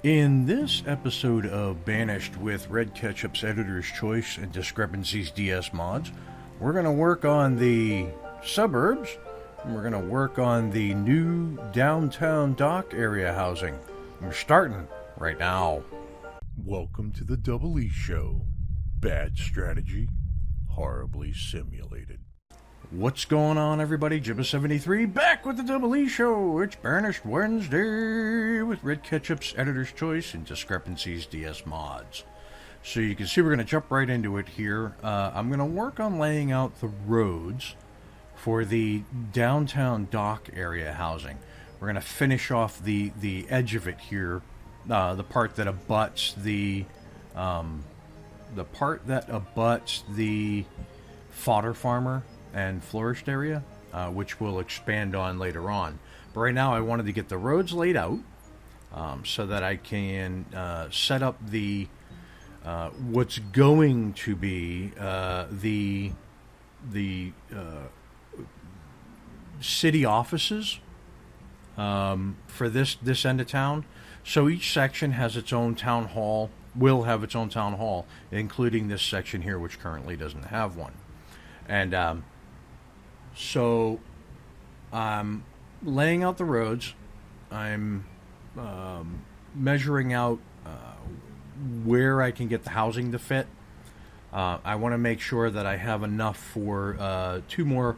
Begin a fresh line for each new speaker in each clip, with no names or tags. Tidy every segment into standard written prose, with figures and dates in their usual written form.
In this episode of Banished with Red Ketchup's Editor's Choice and Discrepency's DS mods, we're going to work on the suburbs, and we're going to work on the new downtown dock area housing. We're starting right now. Welcome to the DoubleEShow. Bad strategy, horribly simulated. What's going on, everybody? Ep23 back with the DoubleEShow. It's Banished Wednesday with Red Ketchup's Editor's Choice and Discrepency's DS mods. So you can see we're going to jump right into it here. I'm going to work on laying out the roads for the downtown dock area housing. We're going to finish off the edge of it here, the part that abuts the fodder farmer and florist area, which we'll expand on later on. But right now I wanted to get the roads laid out so that I can set up the what's going to be the city offices for this end of town. So each section has its own town hall, will have its own town hall, including this section here, which currently doesn't have one. And so I'm laying out the roads. I'm measuring out where I can get the housing to fit. I want to make sure that I have enough for two more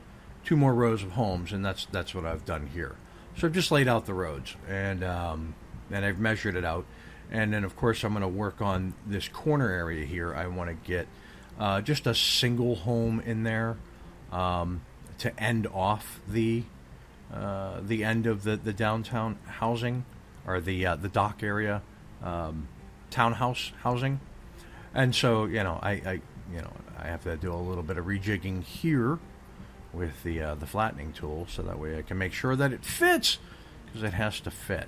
rows of homes, and that's what I've done here. So I've just laid out the roads, and I've measured it out. And then, of course, I'm going to work on this corner area here. I want to get just a single home in there to end off the end of the downtown housing, or the dock area townhouse housing. And so I have to do a little bit of rejigging here with the flattening tool, so that way I can make sure that it fits, because it has to fit.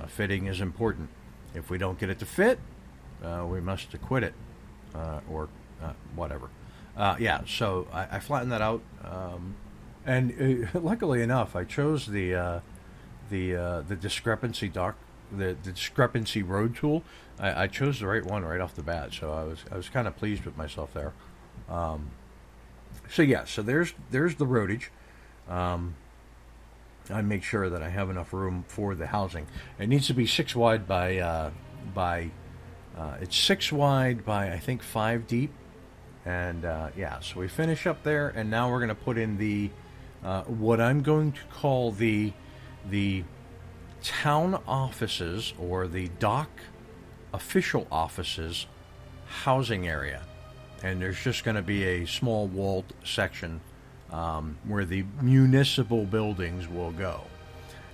Fitting is important. If we don't get it to fit, we must acquit it or whatever. So I flattened that out, and luckily enough, I chose the discrepency the discrepency road tool. I chose the right one right off the bat, so I was kind of pleased with myself there. So there's the roadage. I make sure that I have enough room for the housing. It needs to be 6 wide by it's 6 wide by, I think, 5 deep. And so we finish up there, and now we're going to put in the what I'm going to call the town offices, or the dock official offices housing area. And there's just going to be a small walled section where the municipal buildings will go.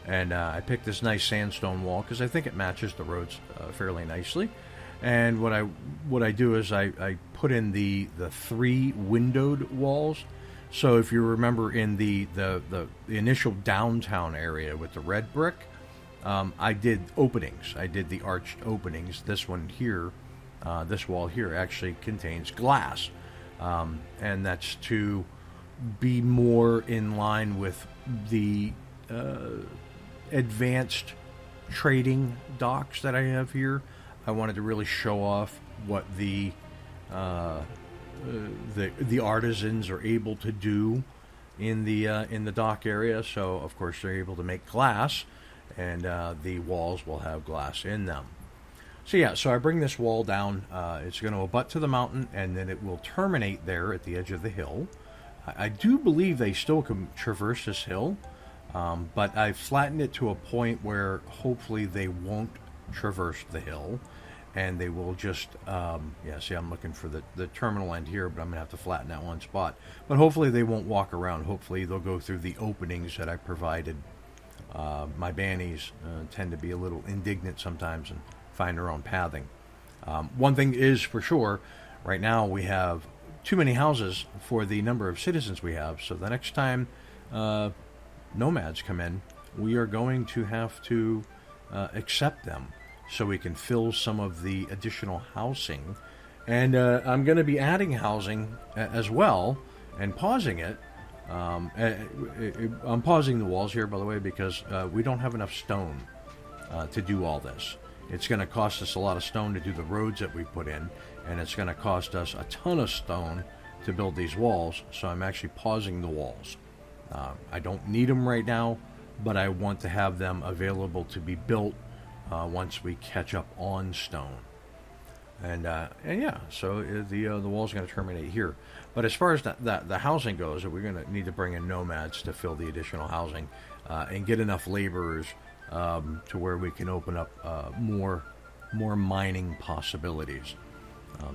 And I picked this nice sandstone wall because I think it matches the roads fairly nicely. And what I do is I put in the 3 windowed walls. So if you remember in the initial downtown area with the red brick, I did openings. I did the arched openings. This one here, this wall here, actually contains glass. And that's to be more in line with the advanced trading docks that I have here. I wanted to really show off what the artisans are able to do in the dock area. So of course they're able to make glass, and the walls will have glass in them. So I bring this wall down. It's going to abut to the mountain, and then it will terminate there at the edge of the hill. I do believe they still can traverse this hill, but I've flattened it to a point where hopefully they won't traverse the hill, and they will just I'm looking for the terminal end here, but I'm gonna have to flatten that one spot. But hopefully they won't walk around. Hopefully they'll go through the openings that I provided. My bannies tend to be a little indignant sometimes and find their own pathing. One thing is for sure, right now we have too many houses for the number of citizens we have. So the next time nomads come in, we are going to have to accept them, so we can fill some of the additional housing. And I'm going to be adding housing as well, and pausing it. I'm pausing the walls here, by the way, because we don't have enough stone to do all this. It's going to cost us a lot of stone to do the roads that we put in, and it's going to cost us a ton of stone to build these walls, so I'm actually pausing the walls. I don't need them right now, but I want to have them available to be built once we catch up on stone. And yeah, so the wall's going to terminate here. But as far as the housing goes, we're going to need to bring in nomads to fill the additional housing and get enough laborers to where we can open up more mining possibilities.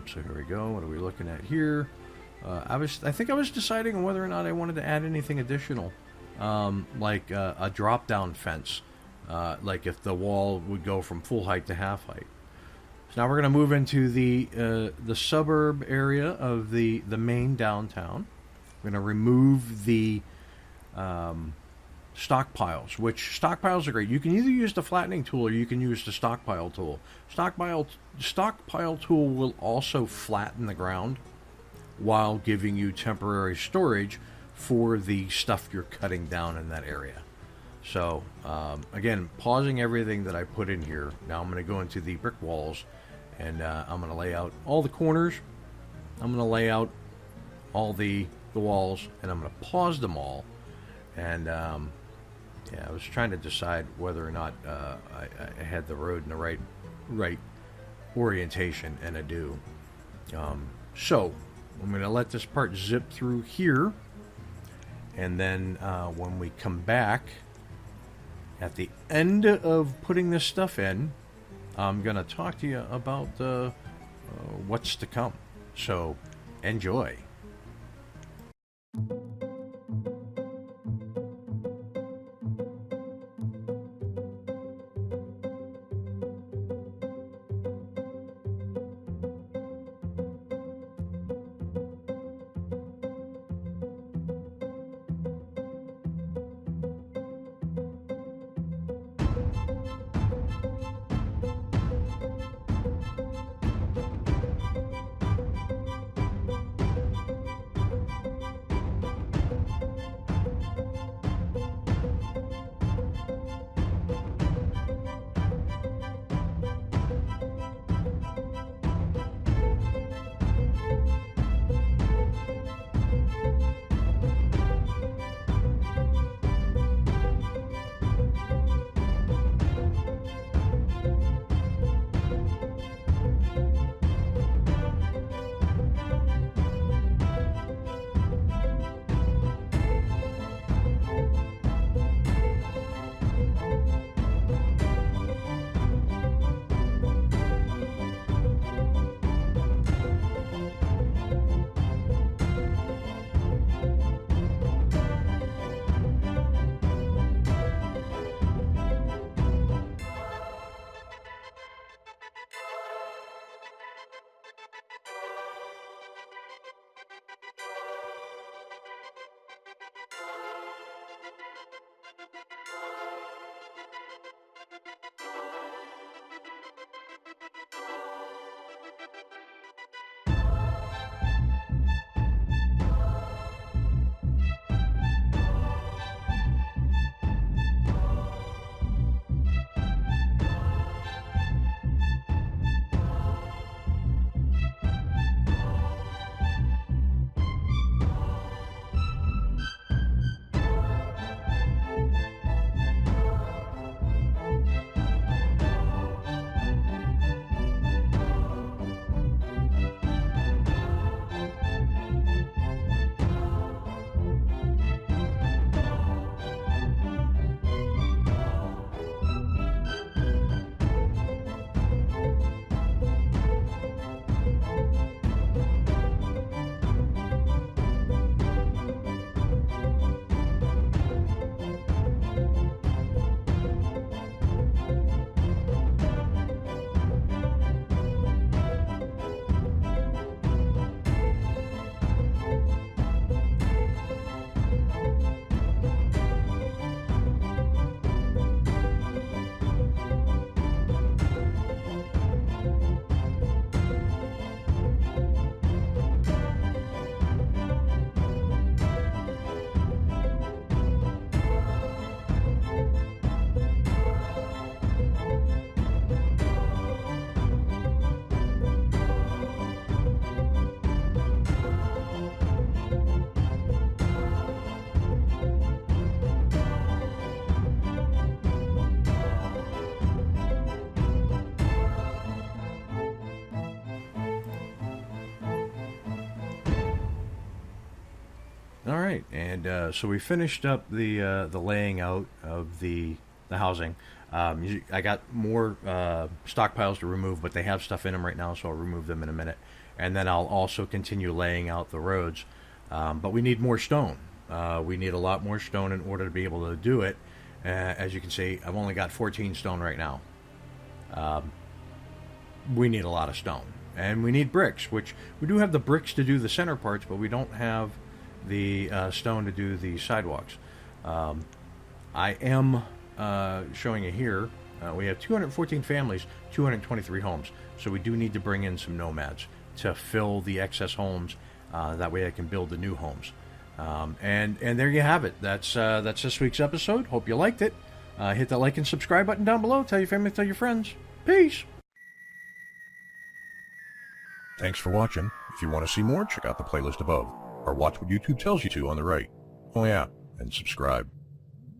So here we go. What are we looking at here? I think I was deciding on whether or not I wanted to add anything additional, like a drop-down fence, like if the wall would go from full height to half height. So now we're going to move into the suburb area of the main downtown. We're going to remove the stockpiles, which stockpiles are great. You can either use the flattening tool or you can use the stockpile tool. Stockpile tool will also flatten the ground while giving you temporary storage for the stuff you're cutting down in that area. So again, pausing everything that I put in here. Now I'm going to go into the brick walls, and I'm going to lay out all the corners. I'm going to lay out all the walls, and I'm going to pause them all. And yeah, I was trying to decide whether or not I had the road in the right orientation, and I do. So I'm going to let this part zip through here, and then when we come back at the end of putting this stuff in, I'm going to talk to you about what's to come. So enjoy. All right, and so we finished up the laying out of the housing. I got more stockpiles to remove, but they have stuff in them right now, so I'll remove them in a minute, and then I'll also continue laying out the roads. But we need more stone. We need a lot more stone in order to be able to do it. As you can see, I've only got 14 stone right now. We need a lot of stone, and we need bricks, which we do have the bricks to do the center parts, but we don't have the stone to do the sidewalks. I am showing you here. We have 214 families, 223 homes, so we do need to bring in some nomads to fill the excess homes. That way I can build the new homes. And there you have it. That's this week's episode. Hope you liked it. Hit that like and subscribe button down below. Tell your family, tell your friends. Peace.
Thanks for watching. If you want to see more, check out the playlist above, or watch what YouTube tells you to on the right. Oh yeah, and subscribe.